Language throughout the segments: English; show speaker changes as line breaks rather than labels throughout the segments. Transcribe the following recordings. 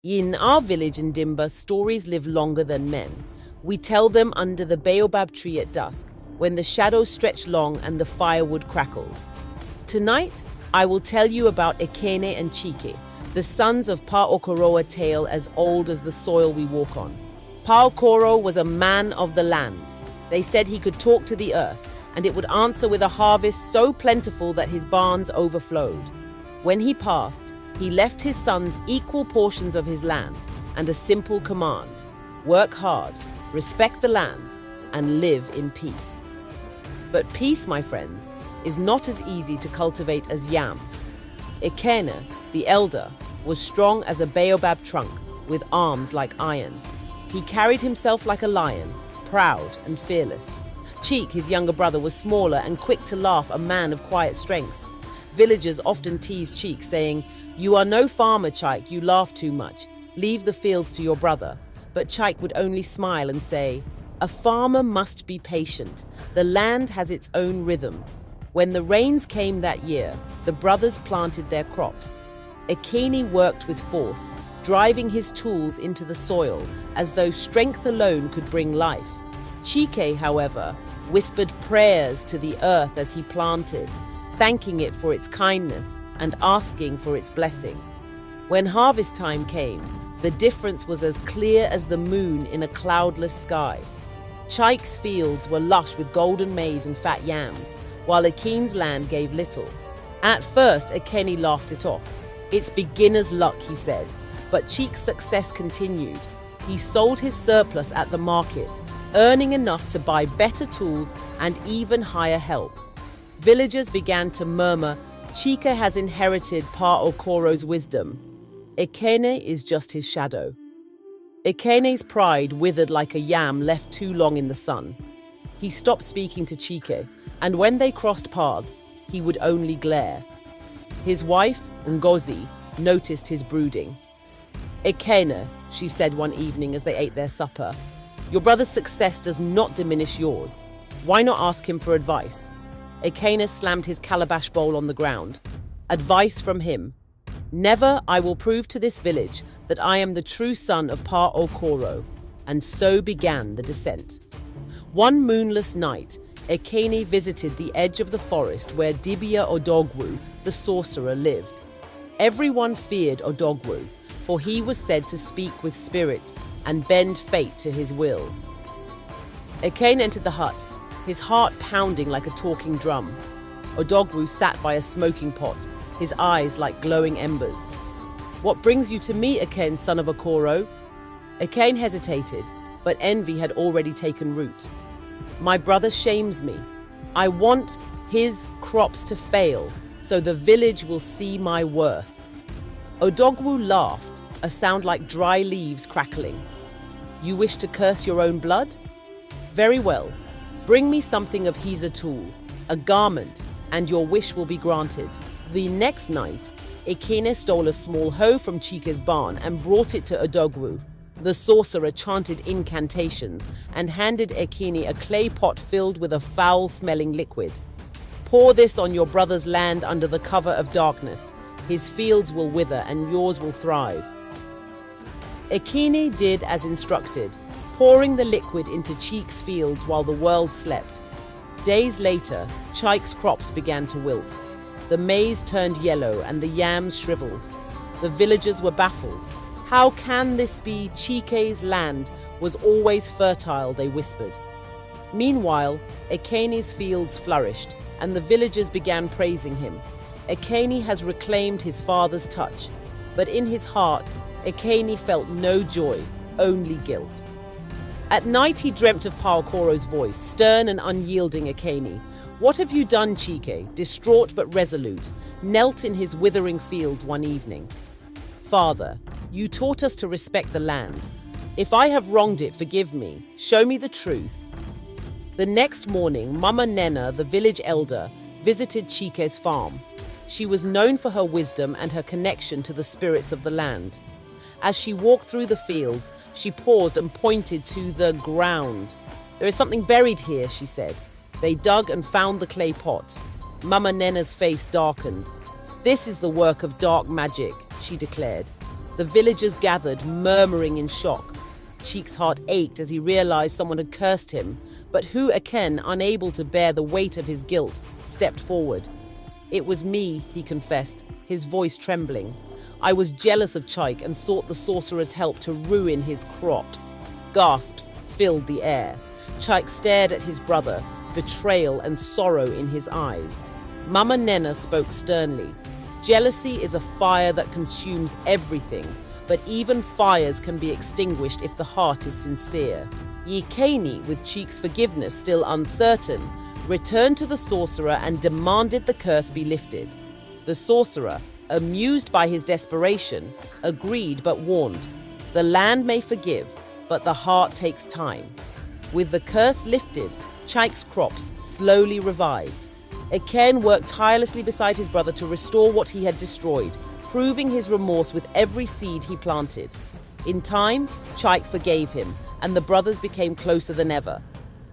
In our village in Dimba, stories live longer than men. We tell them under the baobab tree at dusk, when the shadows stretch long and the firewood crackles. Tonight, I will tell you about Ekene and Chike, the sons of Pa Okoroa, tale as old as the soil we walk on. Pa Okoro was a man of the land. They said he could talk to the earth, and it would answer with a harvest so plentiful that his barns overflowed. When he passed, he left his sons equal portions of his land and a simple command: work hard, respect the land, and live in peace. But peace, my friends, is not as easy to cultivate as yam. Ekene, the elder, was strong as a baobab trunk with arms like iron. He carried himself like a lion, proud and fearless. Chike, his younger brother, was smaller and quick to laugh, a man of quiet strength. Villagers often teased Chike, saying, "You are no farmer, Chike, you laugh too much. Leave the fields to your brother." But Chike would only smile and say, "A farmer must be patient. The land has its own rhythm." When the rains came that year, the brothers planted their crops. Ekene worked with force, driving his tools into the soil as though strength alone could bring life. Chike, however, whispered prayers to the earth as he planted, thanking it for its kindness and asking for its blessing. When harvest time came, the difference was as clear as the moon in a cloudless sky. Chike's fields were lush with golden maize and fat yams, while Ekene's land gave little. At first, Ekene laughed it off. "It's beginner's luck," he said, but Chike's success continued. He sold his surplus at the market, earning enough to buy better tools and even hire help. Villagers began to murmur, "Chike has inherited Pa Okoro's wisdom. Ekene is just his shadow." Ekene's pride withered like a yam left too long in the sun. He stopped speaking to Chike, and when they crossed paths, he would only glare. His wife, Ngozi, noticed his brooding. "Ekene," she said one evening as they ate their supper, "your brother's success does not diminish yours. Why not ask him for advice?" Ekene slammed his calabash bowl on the ground. "Advice from him. Never I will prove to this village that I am the true son of Pa Okoro." And so began the descent. One moonless night, Ekene visited the edge of the forest where Dibia Odogwu, the sorcerer, lived. Everyone feared Odogwu, for he was said to speak with spirits and bend fate to his will. Ekene entered the hut, his heart pounding like a talking drum. Odogwu sat by a smoking pot, his eyes like glowing embers. "What brings you to me, Ekene, son of Okoro?" Ekene hesitated, but envy had already taken root. "My brother shames me. I want his crops to fail, so the village will see my worth." Odogwu laughed, a sound like dry leaves crackling. "You wish to curse your own blood? Very well. Bring me something of his tool, a garment, and your wish will be granted." The next night, Ekene stole a small hoe from Chike's barn and brought it to Odogwu. The sorcerer chanted incantations and handed Ekene a clay pot filled with a foul-smelling liquid. "Pour this on your brother's land under the cover of darkness. His fields will wither and yours will thrive." Ekene did as instructed, pouring the liquid into Chike's fields while the world slept. Days later, Chike's crops began to wilt. The maize turned yellow and the yams shriveled. The villagers were baffled. "How can this be? Chike's land was always fertile," they whispered. Meanwhile, Ekene's fields flourished, and the villagers began praising him. Ekene has reclaimed his father's touch, but in his heart, Ekene felt no joy, only guilt. At night he dreamt of Pa Okoro's voice, stern and unyielding. Ekene, "What have you done?" Chike, distraught but resolute, knelt in his withering fields one evening. "Father, you taught us to respect the land. If I have wronged it, forgive me. Show me the truth." The next morning, Mama Nena, the village elder, visited Chike's farm. She was known for her wisdom and her connection to the spirits of the land. As she walked through the fields, she paused and pointed to the ground. "There is something buried here," she said. They dug and found the clay pot. Mama Nena's face darkened. "This is the work of dark magic," she declared. The villagers gathered, murmuring in shock. Cheek's heart ached as he realized someone had cursed him, but Hu Aken, unable to bear the weight of his guilt, stepped forward. "It was me," he confessed, his voice trembling. "I was jealous of Chike and sought the sorcerer's help to ruin his crops." Gasps filled the air. Chike stared at his brother, betrayal and sorrow in his eyes. Mama Nena spoke sternly. "Jealousy is a fire that consumes everything, but even fires can be extinguished if the heart is sincere." Yikeni, with Cheek's forgiveness still uncertain, returned to the sorcerer and demanded the curse be lifted. The sorcerer, amused by his desperation, agreed but warned, "The land may forgive, but the heart takes time." With the curse lifted, Chike's crops slowly revived. Aken worked tirelessly beside his brother to restore what he had destroyed, proving his remorse with every seed he planted. In time, Chike forgave him, and the brothers became closer than ever.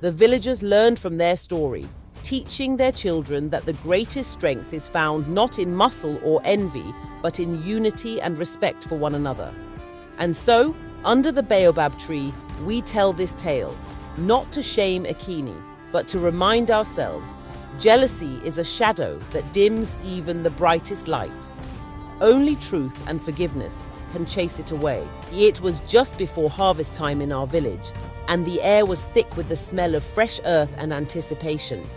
The villagers learned from their story, teaching their children that the greatest strength is found not in muscle or envy, but in unity and respect for one another. And so, under the baobab tree, we tell this tale, not to shame Akini, but to remind ourselves, jealousy is a shadow that dims even the brightest light. Only truth and forgiveness can chase it away. It was just before harvest time in our village, and the air was thick with the smell of fresh earth and anticipation.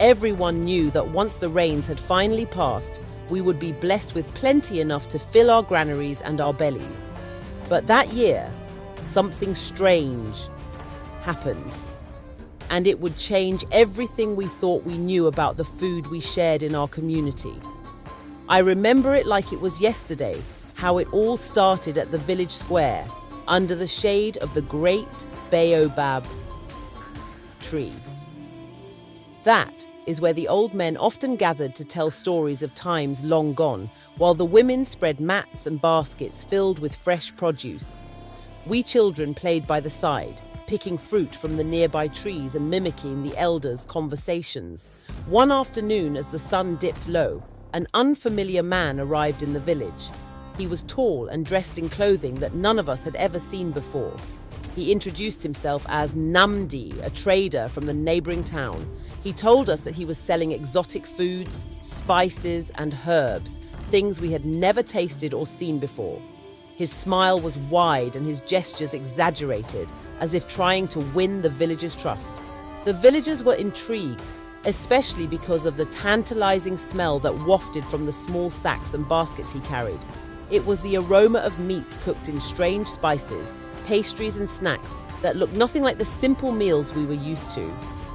Everyone knew that once the rains had finally passed, we would be blessed with plenty enough to fill our granaries and our bellies. But that year, something strange happened, and it would change everything we thought we knew about the food we shared in our community. I remember it like it was yesterday, how it all started at the village square, under the shade of the great baobab tree. That is where the old men often gathered to tell stories of times long gone, while the women spread mats and baskets filled with fresh produce. We children played by the side, picking fruit from the nearby trees and mimicking the elders' conversations. One afternoon, as the sun dipped low, an unfamiliar man arrived in the village. He was tall and dressed in clothing that none of us had ever seen before. He introduced himself as Namdi, a trader from the neighboring town. He told us that he was selling exotic foods, spices, and herbs, things we had never tasted or seen before. His smile was wide and his gestures exaggerated, as if trying to win the villagers' trust. The villagers were intrigued, especially because of the tantalizing smell that wafted from the small sacks and baskets he carried. It was the aroma of meats cooked in strange spices, pastries and snacks that looked nothing like the simple meals we were used to.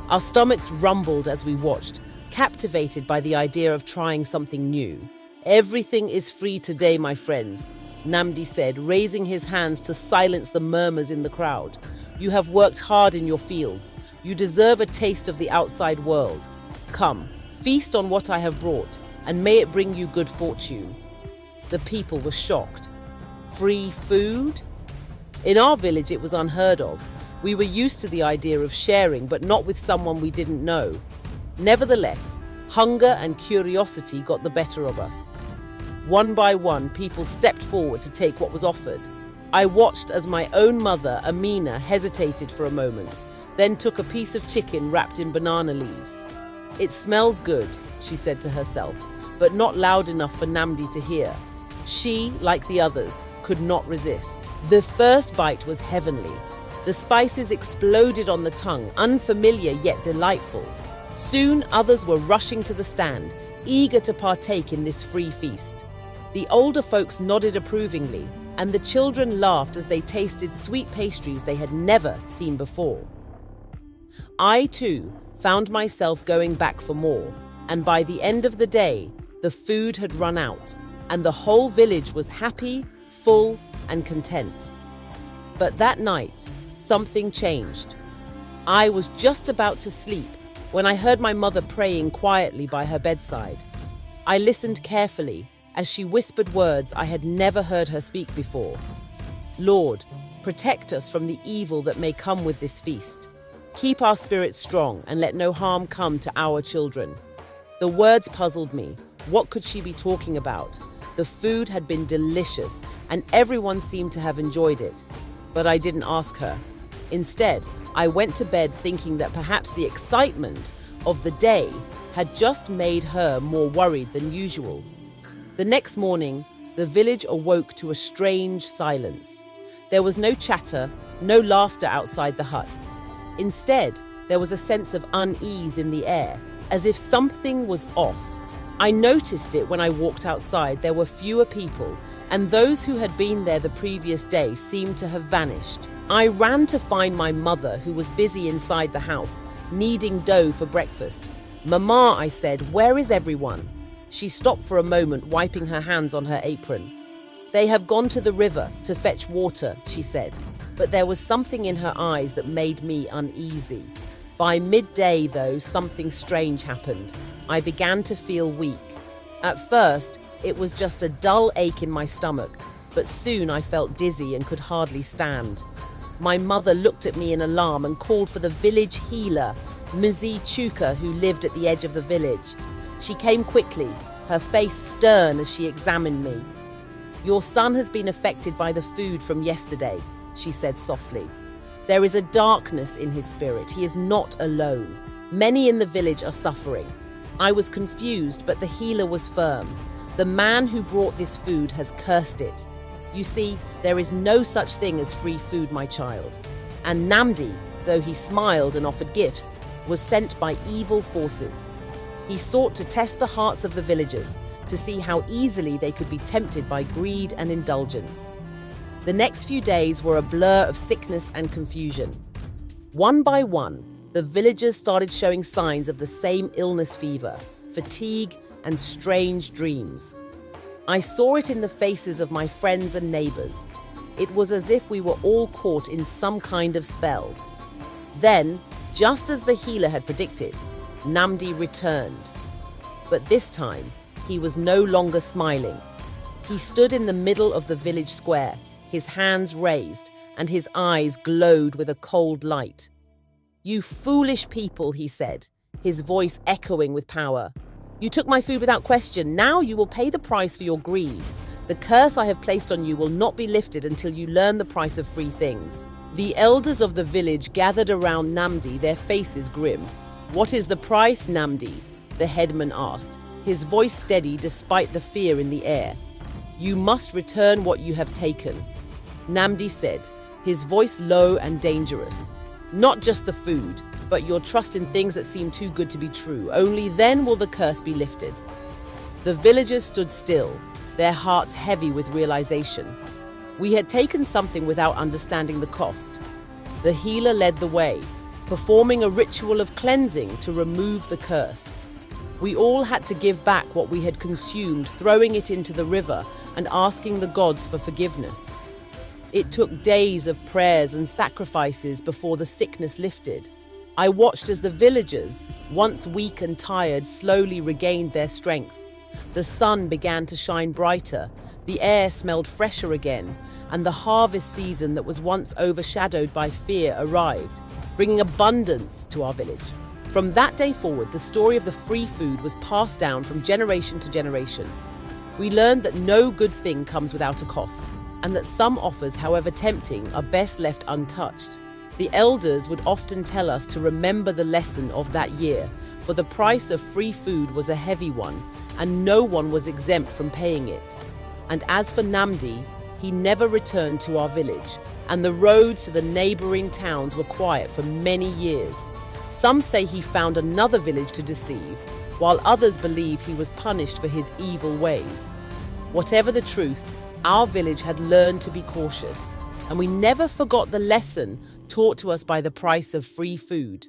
Our stomachs rumbled as we watched, captivated by the idea of trying something new. "Everything is free today, my friends," Namdi said, raising his hands to silence the murmurs in the crowd. "You have worked hard in your fields. You deserve a taste of the outside world. Come, feast on what I have brought, and may it bring you good fortune." The people were shocked. Free food? In our village, it was unheard of. We were used to the idea of sharing, but not with someone we didn't know. Nevertheless, hunger and curiosity got the better of us. One by one, people stepped forward to take what was offered. I watched as my own mother, Amina, hesitated for a moment, then took a piece of chicken wrapped in banana leaves. "It smells good," she said to herself, but not loud enough for Namdi to hear. She, like the others, could not resist. The first bite was heavenly. The spices exploded on the tongue, unfamiliar yet delightful. Soon others were rushing to the stand, eager to partake in this free feast. The older folks nodded approvingly, and the children laughed as they tasted sweet pastries they had never seen before. I, too, found myself going back for more, and by the end of the day, the food had run out, and the whole village was happy, full, and content. But that night, something changed. I was just about to sleep when I heard my mother praying quietly by her bedside. I listened carefully as she whispered words I had never heard her speak before. "Lord, protect us from the evil that may come with this feast. Keep our spirits strong and let no harm come to our children." The words puzzled me. What could she be talking about? The food had been delicious, and everyone seemed to have enjoyed it. But I didn't ask her. Instead, I went to bed thinking that perhaps the excitement of the day had just made her more worried than usual. The next morning, the village awoke to a strange silence. There was no chatter, no laughter outside the huts. Instead, there was a sense of unease in the air, as if something was off. I noticed it when I walked outside. There were fewer people, and those who had been there the previous day seemed to have vanished. I ran to find my mother, who was busy inside the house, kneading dough for breakfast. "Mama," I said, "where is everyone?" She stopped for a moment, wiping her hands on her apron. "They have gone to the river to fetch water," she said, but there was something in her eyes that made me uneasy. By midday, though, something strange happened. I began to feel weak. At first, it was just a dull ache in my stomach, but soon I felt dizzy and could hardly stand. My mother looked at me in alarm and called for the village healer, Mzee Chuka, who lived at the edge of the village. She came quickly, her face stern as she examined me. "Your son has been affected by the food from yesterday," she said softly. "There is a darkness in his spirit. He is not alone. Many in the village are suffering." I was confused, but the healer was firm. "The man who brought this food has cursed it. You see, there is no such thing as free food, my child." And Namdi, though he smiled and offered gifts, was sent by evil forces. He sought to test the hearts of the villagers to see how easily they could be tempted by greed and indulgence. The next few days were a blur of sickness and confusion. One by one, the villagers started showing signs of the same illness fever, fatigue, and strange dreams. I saw it in the faces of my friends and neighbors. It was as if we were all caught in some kind of spell. Then, just as the healer had predicted, Namdi returned. But this time, he was no longer smiling. He stood in the middle of the village square, his hands raised, and his eyes glowed with a cold light. "You foolish people," he said, his voice echoing with power. "You took my food without question. Now you will pay the price for your greed. The curse I have placed on you will not be lifted until you learn the price of free things." The elders of the village gathered around Namdi, their faces grim. "What is the price, Namdi?" the headman asked, his voice steady despite the fear in the air. "You must return what you have taken," Namdi said, his voice low and dangerous. "Not just the food, but your trust in things that seem too good to be true. Only then will the curse be lifted." The villagers stood still, their hearts heavy with realization. We had taken something without understanding the cost. The healer led the way, performing a ritual of cleansing to remove the curse. We all had to give back what we had consumed, throwing it into the river and asking the gods for forgiveness. It took days of prayers and sacrifices before the sickness lifted. I watched as the villagers, once weak and tired, slowly regained their strength. The sun began to shine brighter, the air smelled fresher again, and the harvest season that was once overshadowed by fear arrived, bringing abundance to our village. From that day forward, the story of the free food was passed down from generation to generation. We learned that no good thing comes without a cost, and that some offers, however tempting, are best left untouched. The elders would often tell us to remember the lesson of that year, for the price of free food was a heavy one, and no one was exempt from paying it. And as for Namdi, he never returned to our village, and the roads to the neighboring towns were quiet for many years. Some say he found another village to deceive, while others believe he was punished for his evil ways. Whatever the truth, our village had learned to be cautious, and we never forgot the lesson taught to us by the price of free food.